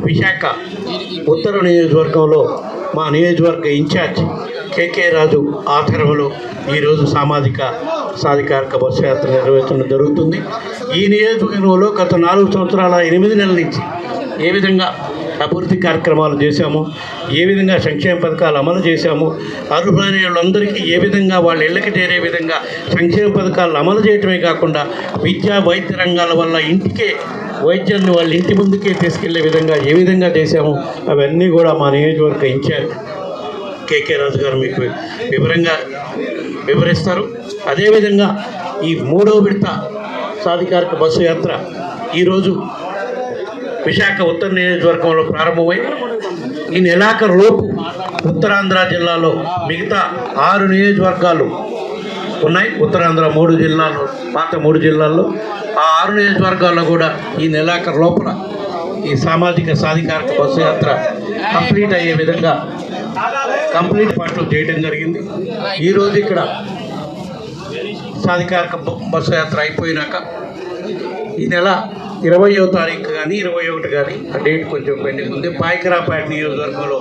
విశాఖ ఉత్తర నియోజకవర్గంలో మా నియోజకవర్గ ఇన్ఛార్జ్ కేకే రాజు ఆధ్వర్యంలో ఈరోజు సాధికారిక బస్సు యాత్ర నిర్వహించడం జరుగుతుంది. ఈ నియోజకవర్గంలో గత 4 సంవత్సరాల 8 నెలల నుంచి ఏ విధంగా అభివృద్ధి కార్యక్రమాలు చేశాము, ఏ విధంగా సంక్షేమ పథకాలు అమలు చేశాము, అర్హులైన వాళ్ళందరికీ ఏ విధంగా వాళ్ళ ఇళ్ళకి చేరే విధంగా సంక్షేమ పథకాలు అమలు చేయటమే కాకుండా విద్యా వైద్య రంగాల వల్ల ఇంటికే వైద్యాన్ని వాళ్ళ ఇంటి ముందుకే తీసుకెళ్లే విధంగా ఏ విధంగా చేశాము అవన్నీ కూడా మా నియోజకవర్గ ఇన్ఛార్జ్ కేకే రాజు గారు మీకు వివరంగా వివరిస్తారు. అదేవిధంగా ఈ 3వ విడత సాధికారిక బస్సు యాత్ర ఈరోజు విశాఖ ఉత్తర నియోజకవర్గంలో ప్రారంభమై ఈ నెలాఖరులోపు ఉత్తరాంధ్ర జిల్లాలో మిగతా 6 నియోజకవర్గాలు ఉన్నాయి. ఉత్తరాంధ్ర 3 జిల్లాలు, పాత 3 జిల్లాల్లో ఆ 6 నియోజకవర్గాల్లో కూడా ఈ నెలాఖరు లోపల ఈ సాధికారిక బస్సు యాత్ర కంప్లీట్ అయ్యే విధంగా కంప్లీట్ పాటలు చేయడం జరిగింది. ఈరోజు ఇక్కడ సాధికారిక బస్సు యాత్ర అయిపోయినాక ఈ నెల 20వ తారీఖు కానీ 21 కానీ ఆ డేట్ కొంచెం పెండింగ్ ఉంది. పాయకరాపేట నియోజకవర్గంలో,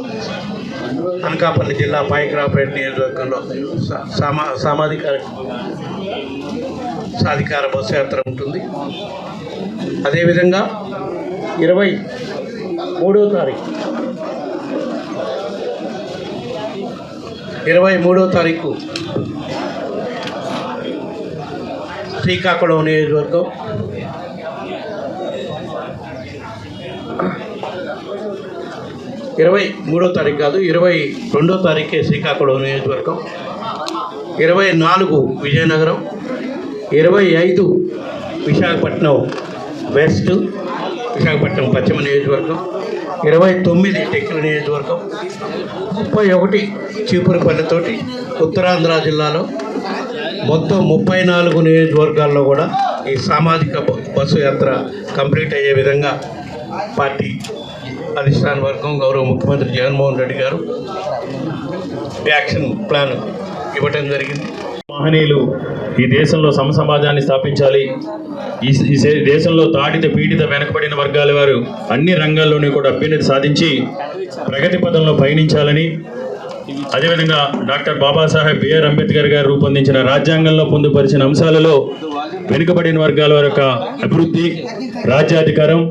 అనకాపల్లి జిల్లా పాయకరాపేట నియోజకవర్గంలో సాధికార బస్సు యాత్ర ఉంటుంది. అదేవిధంగా 23వ తారీఖు శ్రీకాకుళం నియోజకవర్గం, 23వ తారీఖు కాదు 22వ తారీఖే శ్రీకాకుళం నియోజకవర్గం, 24 విజయనగరం, 25 విశాఖపట్నం వెస్ట్, విశాఖపట్నం పశ్చిమ నియోజకవర్గం, 29 టెక్కలి నియోజకవర్గం, 31 చీపురుపల్లితోటి ఉత్తరాంధ్ర జిల్లాలో మొత్తం 34 నియోజకవర్గాల్లో కూడా ఈ సామాజిక బస్సు యాత్ర కంప్లీట్ అయ్యే విధంగా పార్టీ అధిష్టాన వర్గం గౌరవ ముఖ్యమంత్రి జగన్మోహన్ రెడ్డి గారు యాక్షన్ ప్లాన్ ఇవ్వటం జరిగింది. మహనీయులు ఈ దేశంలో సమసమాజాన్ని స్థాపించాలి, ఈ దేశంలో తాడిత పీడిత వెనకబడిన వర్గాల వారు అన్ని రంగాల్లోనూ కూడా అభ్యున్నతి సాధించి ప్రగతి పథంలో పయనించాలని, అదేవిధంగా డాక్టర్ బాబాసాహెబ్ బిఆర్ అంబేద్కర్ గారు రూపొందించిన రాజ్యాంగంలో పొందుపరిచిన అంశాలలో వెనుకబడిన వర్గాల వారి యొక్క అభివృద్ధి, రాజ్యాధికారం,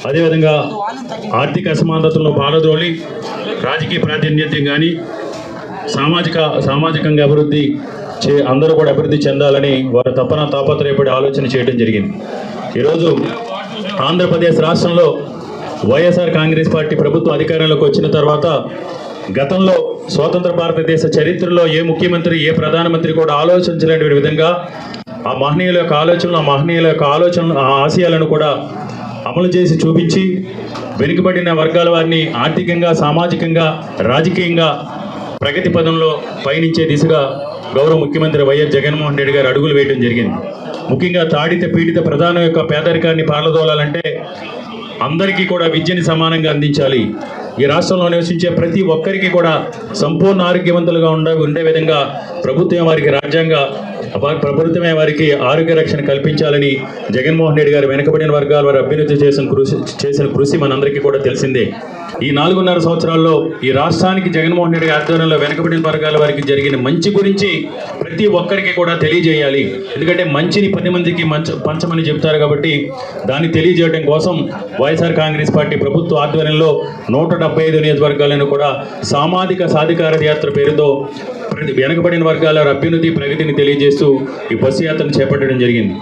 అదేవిధంగా ఆర్థిక అసమానతలను పాలద్రోలి రాజకీయ ప్రాతినిధ్యం కానీ సామాజికంగా అభివృద్ధి అందరూ కూడా అభివృద్ధి చెందాలని వారు తాపత్రయపడి ఆలోచన చేయడం జరిగింది. ఈరోజు ఆంధ్రప్రదేశ్ రాష్ట్రంలో వైఎస్ఆర్ కాంగ్రెస్ పార్టీ ప్రభుత్వం అధికారంలోకి వచ్చిన తర్వాత గతంలో స్వతంత్ర భారతదేశ చరిత్రలో ఏ ముఖ్యమంత్రి ఏ ప్రధానమంత్రి కూడా ఆలోచించలేని విధంగా ఆ మహనీయుల యొక్క ఆశయాలను కూడా అమలు చేసి చూపించి వెనుకబడిన వర్గాల వారిని ఆర్థికంగా, సామాజికంగా, రాజకీయంగా ప్రగతి పదంలో పయనించే దిశగా గౌరవ ముఖ్యమంత్రి వైఎస్ జగన్మోహన్ రెడ్డి గారు అడుగులు వేయడం జరిగింది. ముఖ్యంగా తాడిత పీడిత ప్రధాన యొక్క పేదరికాన్ని పారదోలాలంటే అందరికీ కూడా విద్యని సమానంగా అందించాలి. ఈ రాష్ట్రంలో నివసించే ప్రతి ఒక్కరికి కూడా సంపూర్ణ ఆరోగ్యవంతులుగా ఉండే విధంగా ప్రభుత్వమే వారికి ఆరోగ్య రక్షణ కల్పించాలని జగన్మోహన్ రెడ్డి గారు వెనుకబడిన వర్గాల వారు అభ్యున్నతి చేసిన కృషి మనందరికీ కూడా తెలిసిందే. ఈ 4.5 సంవత్సరాల్లో ఈ రాష్ట్రానికి జగన్మోహన్ రెడ్డి ఆధ్వర్యంలో వెనుకబడిన వర్గాల వారికి జరిగిన మంచి గురించి ప్రతి ఒక్కరికి కూడా తెలియజేయాలి. ఎందుకంటే మంచిని 10 మందికి పంచమని చెప్తారు కాబట్టి దాన్ని తెలియజేయడం కోసం వైఎస్ఆర్ కాంగ్రెస్ పార్టీ ప్రభుత్వ ఆధ్వర్యంలో 175 నియోజకవర్గాలను కూడా సాధికార యాత్ర పేరుతో వెనుకబడిన వర్గాల అభ్యున్నతి, ప్రగతిని తెలియజేస్తూ ఈ బస్సు యాత్రను చేపట్టడం జరిగింది.